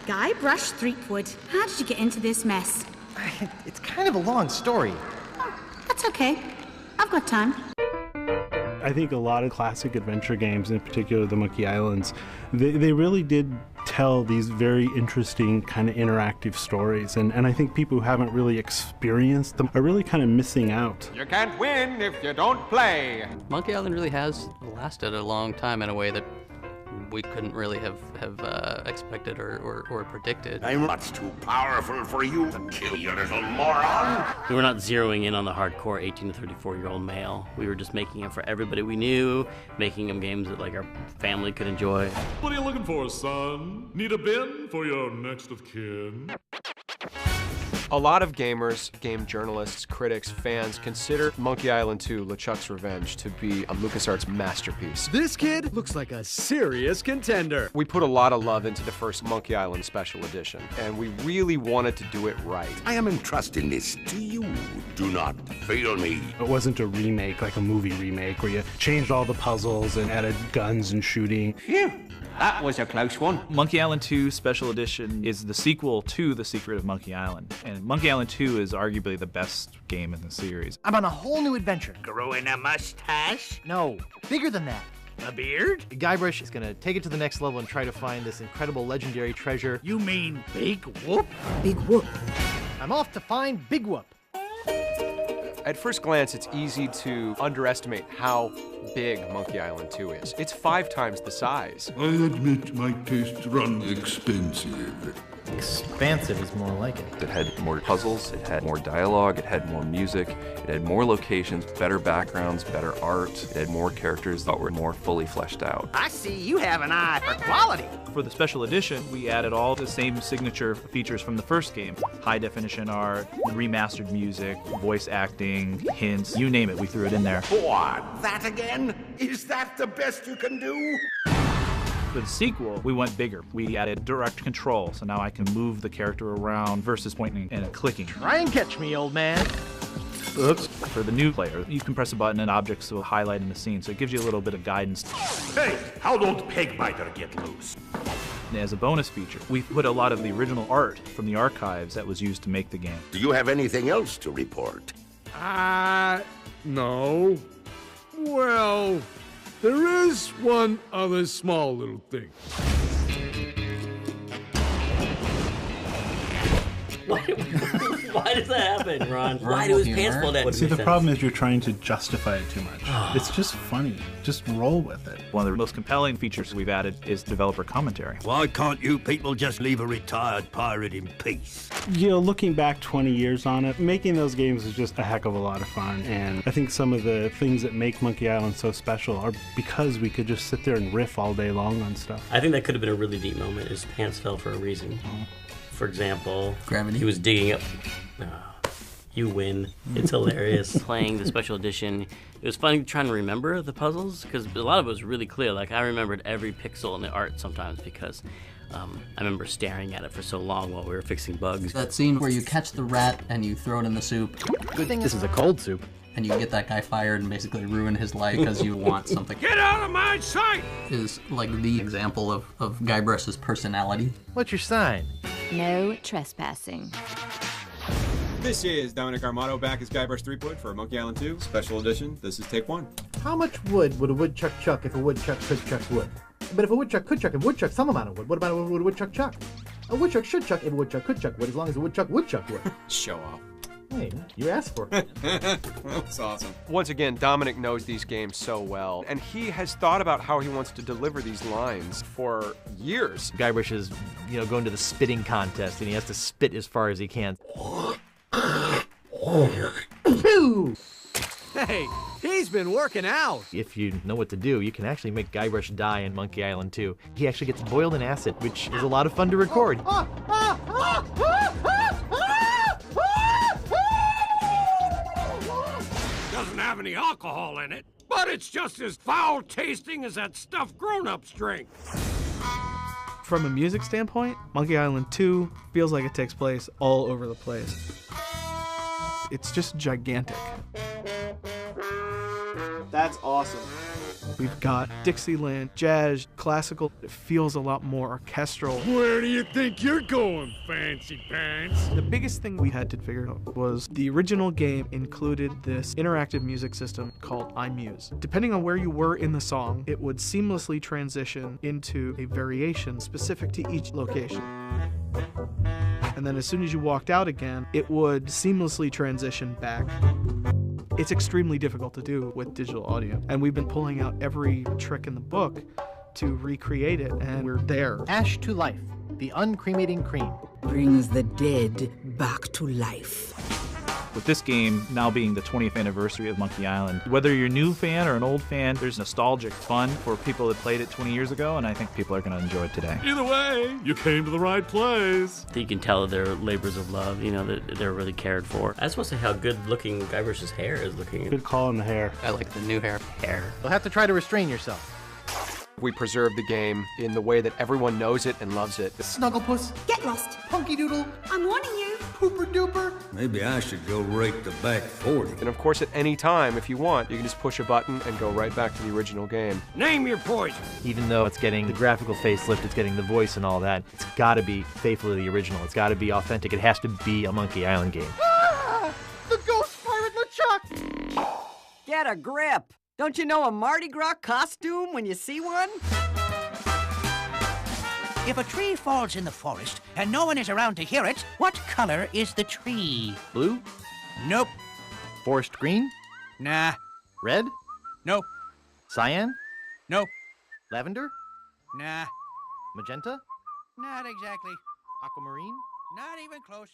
Guybrush Threepwood, how did you get into this mess? It's kind of a long story. Oh, that's okay. I've got time. I think a lot of classic adventure games, in particular the Monkey Islands, they really did tell these very interesting kind of interactive stories. And I think people who haven't really experienced them are really kind of missing out. You can't win if you don't play. Monkey Island really has lasted a long time in a way that we couldn't really have expected or predicted. I'm much too powerful for you to kill you, little moron. We were not zeroing in on the hardcore 18 to 34-year-old male. We were just making them for everybody we knew, making them games that like our family could enjoy. What are you looking for, son? Need a bin for your next of kin? A lot of gamers, game journalists, critics, fans consider Monkey Island 2: LeChuck's Revenge to be a LucasArts masterpiece. This kid looks like a serious contender. We put a lot of love into the first Monkey Island Special Edition, and we really wanted to do it right. I am entrusting this to you. Do not fail me. It wasn't a remake, like a movie remake, where you changed all the puzzles and added guns and shooting. Phew, that was a close one. Monkey Island 2 Special Edition is the sequel to The Secret of Monkey Island. And Monkey Island 2 is arguably the best game in the series. I'm on a whole new adventure. Growing a mustache? No, bigger than that. A beard? Guybrush is gonna take it to the next level and try to find this incredible legendary treasure. You mean Big Whoop? Big Whoop. I'm off to find Big Whoop. At first glance, it's easy to underestimate how big Monkey Island 2 is. It's 5 times the size. I admit my tastes run expensive. Expansive is more like it. It had more puzzles, it had more dialogue, it had more music, it had more locations, better backgrounds, better art, it had more characters that were more fully fleshed out. I see you have an eye for quality. For the Special Edition, we added all the same signature features from the first game. High definition art, remastered music, voice acting, hints, you name it, we threw it in there. What? That again? Is that the best you can do? For the sequel, we went bigger. We added direct control, so now I can move the character around versus pointing and clicking. Try and catch me, old man. Oops. For the new player, you can press a button and objects will highlight in the scene, so it gives you a little bit of guidance. Hey, how don't Pegbiter get loose? And as a bonus feature, we put a lot of the original art from the archives that was used to make the game. Do you have anything else to report? No. Well, there is one other small little thing. Why does that happen, Ron? Why do his pants fall down? See, the problem is you're trying to justify it too much. It's just funny. Just roll with it. One of the most compelling features we've added is developer commentary. Why can't you people just leave a retired pirate in peace? You know, looking back 20 years on it, making those games is just a heck of a lot of fun. And I think some of the things that make Monkey Island so special are because we could just sit there and riff all day long on stuff. I think that could have been a really deep moment. His pants fell for a reason. For example, Gravity. He was digging up. You win. It's hilarious. Playing the special edition, it was funny trying to remember the puzzles because a lot of it was really clear. Like I remembered every pixel in the art sometimes because I remember staring at it for so long while we were fixing bugs. That scene where you catch the rat and you throw it in the soup. Good thing this is a cold soup. And you get that guy fired and basically ruin his life because you want something. Get out of my sight! Is like the example of Guybrush's personality. What's your sign? No trespassing. This is Dominic Armato back as Guybrush Threepwood for Monkey Island 2 Special Edition. This is take 1. How much wood would a woodchuck chuck if a woodchuck could chuck wood? But if a woodchuck could chuck, if a woodchuck some amount of wood, what about would a woodchuck chuck? A woodchuck should chuck if a woodchuck could chuck wood, as long as a woodchuck would chuck wood. Show off. Hey, you asked for it. That's awesome. Once again, Dominic knows these games so well, and he has thought about how he wants to deliver these lines for years. Guybrush is, going to the spitting contest, and he has to spit as far as he can. Hey, he's been working out. If you know what to do, you can actually make Guybrush die in Monkey Island 2. He actually gets boiled in acid, which is a lot of fun to record. Doesn't have any alcohol in it, but it's just as foul tasting as that stuff grown-ups drink. From a music standpoint, Monkey Island 2 feels like it takes place all over the place. It's just gigantic. That's awesome. We've got Dixieland, jazz, classical. It feels a lot more orchestral. Where do you think you're going, fancy pants? The biggest thing we had to figure out was the original game included this interactive music system called iMuse. Depending on where you were in the song, it would seamlessly transition into a variation specific to each location. And then as soon as you walked out again, it would seamlessly transition back. It's extremely difficult to do with digital audio, and we've been pulling out every trick in the book to recreate it, and we're there. Ash to Life, the uncremating cream. Brings the dead back to life. With this game now being the 20th anniversary of Monkey Island, whether you're a new fan or an old fan, there's nostalgic fun for people that played it 20 years ago, and I think people are going to enjoy it today. Either way, you came to the right place. You can tell they're labors of love, you know, that they're really cared for. I just want to say how good looking Guybrush's hair is looking. Good call on the hair. I like the new hair. You'll have to try to restrain yourself. We preserve the game in the way that everyone knows it and loves it. Snugglepuss, Get lost. Punky Doodle, I'm warning you. Pooper Duper. Maybe I should go rake the back 40. And of course, at any time, if you want, you can just push a button and go right back to the original game. Name your poison. Even though it's getting the graphical facelift, it's getting the voice and all that, it's got to be faithful to the original. It's got to be authentic. It has to be a Monkey Island game. Ah! The Ghost Pirate LeChuck! Get a grip. Don't you know a Mardi Gras costume when you see one? If a tree falls in the forest and no one is around to hear it, what color is the tree? Blue? Nope. Forest green? Nah. Red? Nope. Cyan? Nope. Lavender? Nah. Magenta? Not exactly. Aquamarine? Not even close.